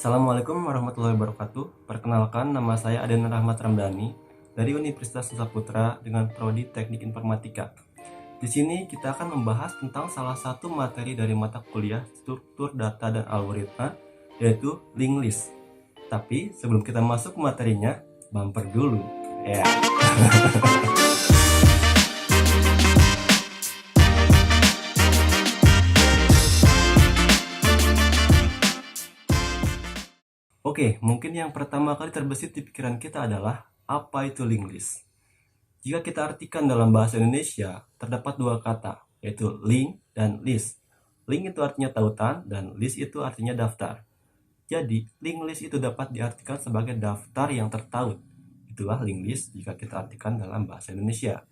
Assalamualaikum warahmatullahi wabarakatuh. Perkenalkan, nama saya Aden Rahmat Ramdhani dari Universitas Nusa Putra dengan prodi Teknik Informatika. Di sini kita akan membahas tentang salah satu materi dari mata kuliah struktur data dan algoritma, yaitu linked list. Tapi sebelum kita masuk ke materinya, bumper dulu. Ya. Oke, mungkin yang pertama kali terbesit di pikiran kita adalah apa itu linked list. Jika kita artikan dalam bahasa Indonesia, terdapat dua kata, yaitu link dan list. Link itu artinya tautan dan list itu artinya daftar. Jadi, linked list itu dapat diartikan sebagai daftar yang tertaut. Itulah linked list jika kita artikan dalam bahasa Indonesia.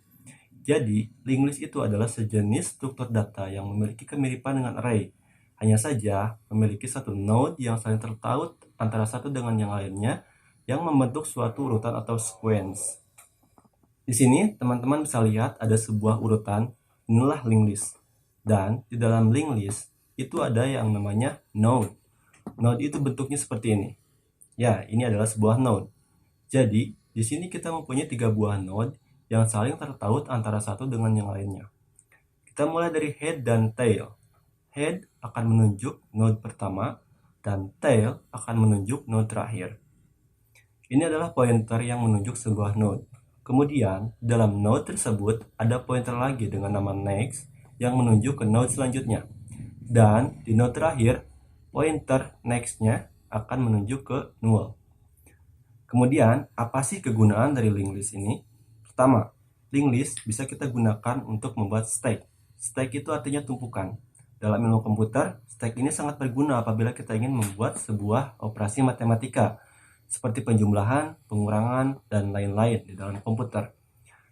Jadi, linked list itu adalah sejenis struktur data yang memiliki kemiripan dengan array. Hanya saja memiliki satu node yang saling tertaut antara satu dengan yang lainnya yang membentuk suatu urutan atau sequence. Di sini teman-teman bisa lihat ada sebuah urutan, inilah linked list. Dan di dalam linked list itu ada yang namanya node. Node itu bentuknya seperti ini. Ya, ini adalah sebuah node. Jadi, di sini kita mempunyai 3 buah node yang saling tertaut antara satu dengan yang lainnya. Kita mulai dari head dan tail. Head akan menunjuk node pertama dan tail akan menunjuk node terakhir. Ini adalah pointer yang menunjuk sebuah node. Kemudian, dalam node tersebut ada pointer lagi dengan nama next yang menunjuk ke node selanjutnya. Dan di node terakhir, pointer next-nya akan menunjuk ke null. Kemudian, apa sih kegunaan dari linked list ini? Pertama, linked list bisa kita gunakan untuk membuat stack. Stack itu artinya tumpukan. Dalam ilmu komputer, stack ini sangat berguna apabila kita ingin membuat sebuah operasi matematika, seperti penjumlahan, pengurangan, dan lain-lain di dalam komputer.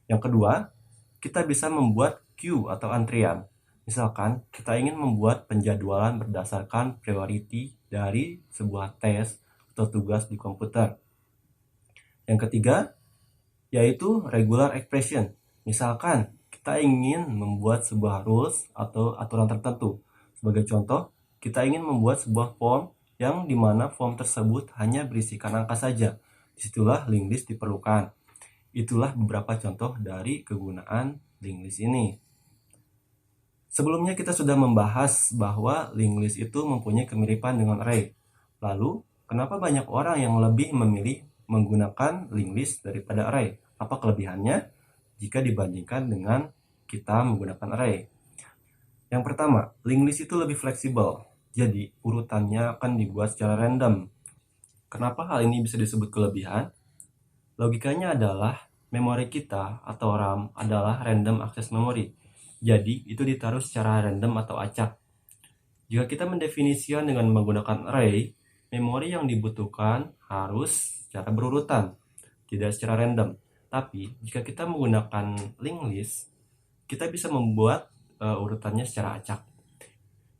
Yang kedua, kita bisa membuat queue atau antrian. Misalkan, kita ingin membuat penjadwalan berdasarkan priority dari sebuah tes atau tugas di komputer. Yang ketiga, yaitu regular expression. Misalkan, kita ingin membuat sebuah rules atau aturan tertentu. Sebagai contoh, kita ingin membuat sebuah form yang dimana form tersebut hanya berisikan angka saja. Disitulah linked list diperlukan. Itulah beberapa contoh dari kegunaan linked list ini. Sebelumnya kita sudah membahas bahwa linked list itu mempunyai kemiripan dengan array. Lalu, kenapa banyak orang yang lebih memilih menggunakan linked list daripada array? Apa kelebihannya jika dibandingkan dengan kita menggunakan array? Yang pertama, linked list itu lebih fleksibel. Jadi, urutannya akan dibuat secara random. Kenapa hal ini bisa disebut kelebihan? Logikanya adalah memori kita atau RAM adalah random access memory. Jadi, itu ditaruh secara random atau acak. Jika kita mendefinisikan dengan menggunakan array, memori yang dibutuhkan harus secara berurutan, tidak secara random. Tapi, jika kita menggunakan linked list, kita bisa membuat urutannya secara acak.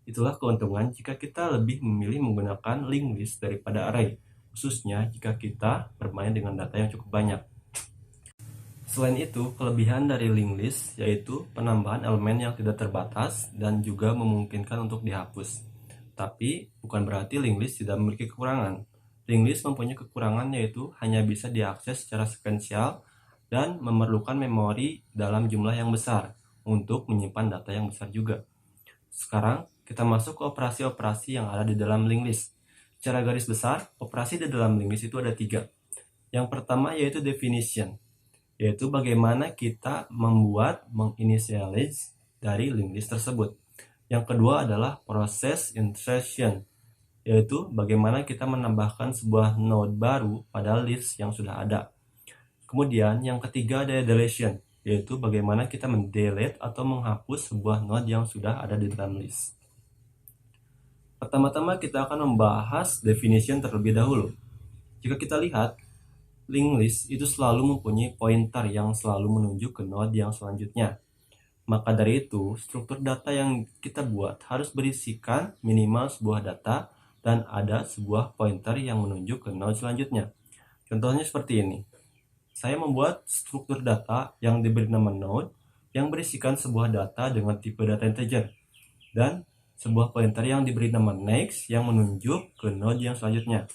Itulah keuntungan jika kita lebih memilih menggunakan linked list daripada array, khususnya jika kita bermain dengan data yang cukup banyak. Selain itu, kelebihan dari linked list yaitu penambahan elemen yang tidak terbatas dan juga memungkinkan untuk dihapus. Tapi, bukan berarti linked list tidak memiliki kekurangan. Linked list mempunyai kekurangan yaitu hanya bisa diakses secara sekuensial dan memerlukan memori dalam jumlah yang besar untuk menyimpan data yang besar juga. Sekarang, kita masuk ke operasi-operasi yang ada di dalam linked list. Secara garis besar, operasi di dalam linked list itu ada 3. Yang pertama yaitu definition, yaitu bagaimana kita membuat menginitialize dari linked list tersebut. Yang kedua adalah proses insertion, yaitu bagaimana kita menambahkan sebuah node baru pada list yang sudah ada. Kemudian yang ketiga ada deletion, yaitu bagaimana kita mendelete atau menghapus sebuah node yang sudah ada di dalam list. Pertama-tama kita akan membahas definition terlebih dahulu. Jika kita lihat, linked list itu selalu mempunyai pointer yang selalu menunjuk ke node yang selanjutnya. Maka dari itu, struktur data yang kita buat harus berisikan minimal sebuah data dan ada sebuah pointer yang menunjuk ke node selanjutnya. Contohnya seperti ini. Saya membuat struktur data yang diberi nama node yang berisikan sebuah data dengan tipe data integer. Dan sebuah pointer yang diberi nama next yang menunjuk ke node yang selanjutnya.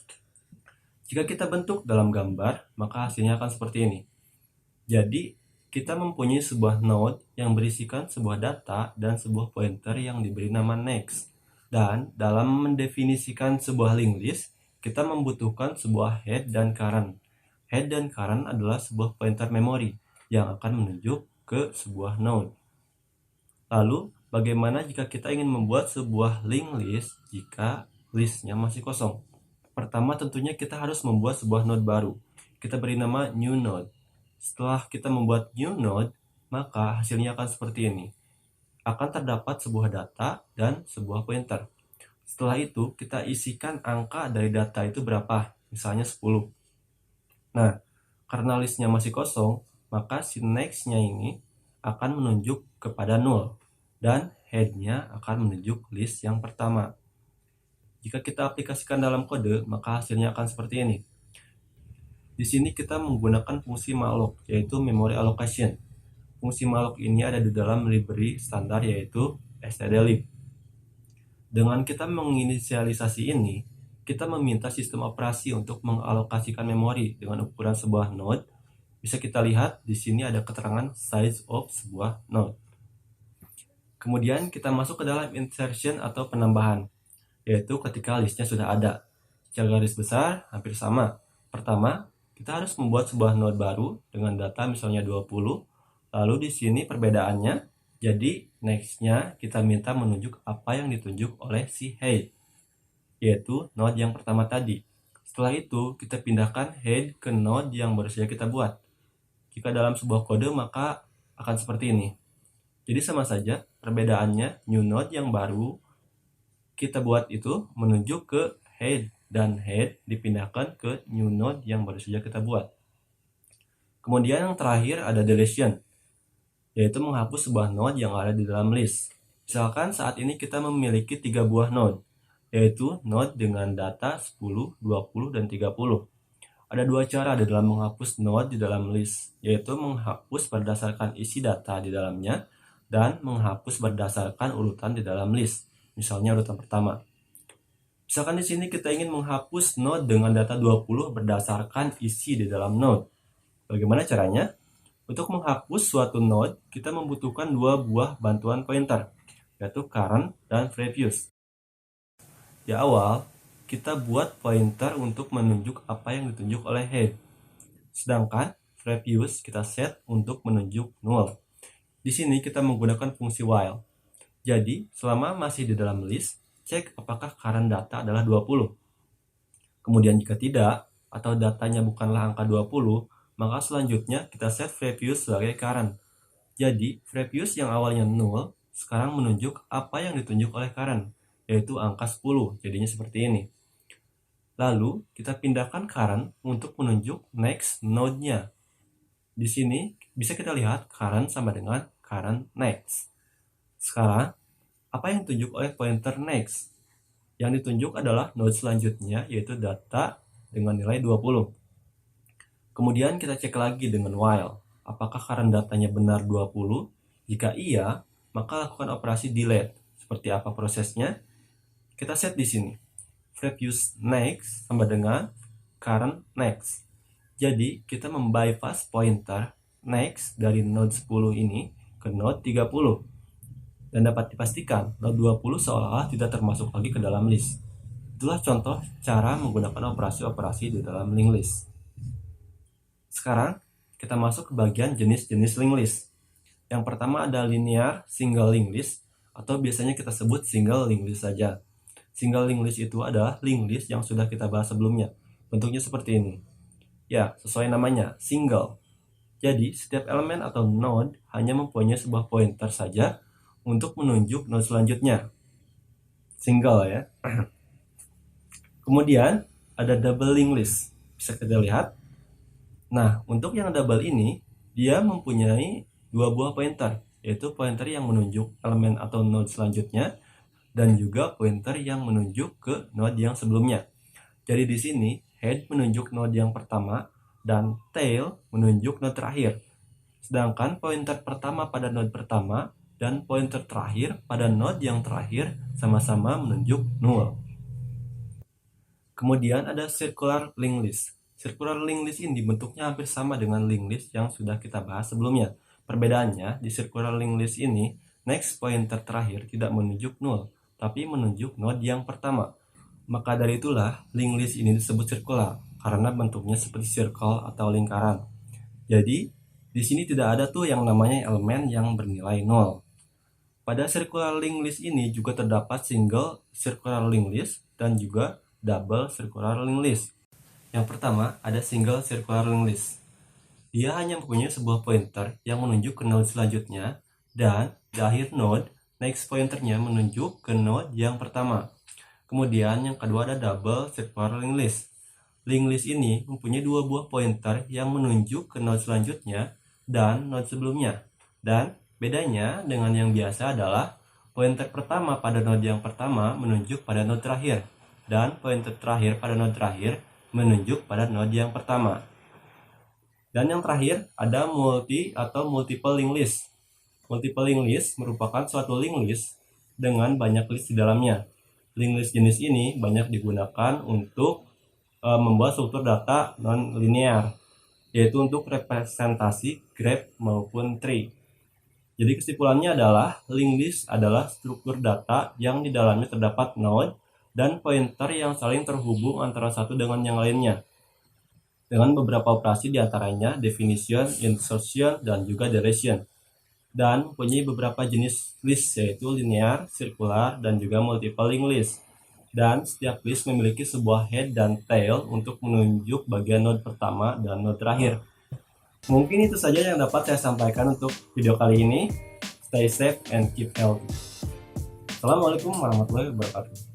Jika kita bentuk dalam gambar, maka hasilnya akan seperti ini. Jadi, kita mempunyai sebuah node yang berisikan sebuah data dan sebuah pointer yang diberi nama next. Dan dalam mendefinisikan sebuah linked list, kita membutuhkan sebuah head dan current. Head dan current adalah sebuah pointer memori yang akan menunjuk ke sebuah node. Lalu, bagaimana jika kita ingin membuat sebuah linked list jika listnya masih kosong? Pertama, tentunya kita harus membuat sebuah node baru. Kita beri nama new node. Setelah kita membuat new node, maka hasilnya akan seperti ini. Akan terdapat sebuah data dan sebuah pointer. Setelah itu, kita isikan angka dari data itu berapa, misalnya 10. Nah, karena listnya masih kosong, maka si next-nya ini akan menunjuk kepada 0, dan head-nya akan menunjuk list yang pertama. Jika kita aplikasikan dalam kode, maka hasilnya akan seperti ini. Di sini kita menggunakan fungsi malloc, yaitu memory allocation. Fungsi malloc ini ada di dalam library standar yaitu stdlib. Dengan kita menginisialisasi ini, kita meminta sistem operasi untuk mengalokasikan memori dengan ukuran sebuah node. Bisa kita lihat di sini ada keterangan size of sebuah node. Kemudian kita masuk ke dalam insertion atau penambahan, yaitu ketika listnya sudah ada. Secara garis besar hampir sama. Pertama, kita harus membuat sebuah node baru dengan data misalnya 20. Lalu di sini perbedaannya, jadi next-nya kita minta menunjuk apa yang ditunjuk oleh si head, yaitu node yang pertama tadi. Setelah itu, kita pindahkan head ke node yang baru saja kita buat. Jika dalam sebuah kode, maka akan seperti ini. Jadi sama saja, perbedaannya new node yang baru kita buat itu menunjuk ke head, dan head dipindahkan ke new node yang baru saja kita buat. Kemudian yang terakhir ada deletion, yaitu menghapus sebuah node yang ada di dalam list. Misalkan saat ini kita memiliki 3 buah node, yaitu node dengan data 10, 20, dan 30. Ada dua cara di dalam menghapus node di dalam list, yaitu menghapus berdasarkan isi data di dalamnya dan menghapus berdasarkan urutan di dalam list. Misalnya urutan pertama. Misalkan di sini kita ingin menghapus node dengan data 20 berdasarkan isi di dalam node. Bagaimana caranya? Untuk menghapus suatu node, kita membutuhkan dua buah bantuan pointer, yaitu current dan previous. Di awal, kita buat pointer untuk menunjuk apa yang ditunjuk oleh head. Sedangkan previous kita set untuk menunjuk null. Di sini kita menggunakan fungsi while. Jadi, selama masih di dalam list, cek apakah current data adalah 20. Kemudian jika tidak, atau datanya bukanlah angka 20, maka selanjutnya kita set previous sebagai current. Jadi, previous yang awalnya null, sekarang menunjuk apa yang ditunjuk oleh current, yaitu angka 10, jadinya seperti ini. Lalu, kita pindahkan current untuk menunjuk next node-nya. Di sini, bisa kita lihat current sama dengan current next. Sekarang, apa yang ditunjuk oleh pointer next? Yang ditunjuk adalah node selanjutnya, yaitu data dengan nilai 20. Kemudian kita cek lagi dengan while. Apakah current datanya benar 20? Jika iya, maka lakukan operasi delete. Seperti apa prosesnya? Kita set di sini. Previous next sama dengan current next. Jadi, kita membypass pointer next dari node 10 ini ke node 30. Dan dapat dipastikan, node 20 seolah-olah tidak termasuk lagi ke dalam list. Itulah contoh cara menggunakan operasi-operasi di dalam linked list. Sekarang, kita masuk ke bagian jenis-jenis linked list. Yang pertama ada linear single linked list, atau biasanya kita sebut single linked list saja. Single linked list itu adalah linked list yang sudah kita bahas sebelumnya. Bentuknya seperti ini. Ya, sesuai namanya, single. Jadi, setiap elemen atau node hanya mempunyai sebuah pointer saja untuk menunjuk node selanjutnya. Single ya. Kemudian, ada double linked list. Bisa kita lihat. Nah, untuk yang double ini, dia mempunyai dua buah pointer, yaitu pointer yang menunjuk elemen atau node selanjutnya, dan juga pointer yang menunjuk ke node yang sebelumnya. Jadi di sini, head menunjuk node yang pertama, dan tail menunjuk node terakhir. Sedangkan pointer pertama pada node pertama, dan pointer terakhir pada node yang terakhir sama-sama menunjuk null. Kemudian ada circular linked list. Circular linked list ini bentuknya hampir sama dengan linked list yang sudah kita bahas sebelumnya. Perbedaannya, di circular linked list ini, next pointer terakhir tidak menunjuk null, tapi menunjuk node yang pertama. Maka dari itulah linked list ini disebut circular, karena bentuknya seperti circle atau lingkaran. Jadi, di sini tidak ada tuh yang namanya elemen yang bernilai 0. Pada circular linked list ini juga terdapat single circular linked list dan juga double circular linked list. Yang pertama, ada single circular linked list. Dia hanya mempunyai sebuah pointer yang menunjuk ke node selanjutnya, dan di akhir node, next pointernya menunjuk ke node yang pertama. Kemudian yang kedua ada double circular linked list. Linked list ini mempunyai dua buah pointer yang menunjuk ke node selanjutnya dan node sebelumnya. Dan bedanya dengan yang biasa adalah pointer pertama pada node yang pertama menunjuk pada node terakhir, dan pointer terakhir pada node terakhir menunjuk pada node yang pertama. Dan yang terakhir ada multi atau multiple linked list. Multiple linked list merupakan suatu linked list dengan banyak list di dalamnya. Linked list jenis ini banyak digunakan untuk membuat struktur data non-linear, yaitu untuk representasi graph maupun tree. Jadi kesimpulannya adalah linked list adalah struktur data yang di dalamnya terdapat node dan pointer yang saling terhubung antara satu dengan yang lainnya, dengan beberapa operasi diantaranya definition, insertion, dan juga deletion. Dan mempunyai beberapa jenis list, yaitu linear, circular, dan juga multiple linked list. Dan setiap list memiliki sebuah head dan tail untuk menunjuk bagian node pertama dan node terakhir. Mungkin itu saja yang dapat saya sampaikan untuk video kali ini. Stay safe and keep healthy. Assalamualaikum warahmatullahi wabarakatuh.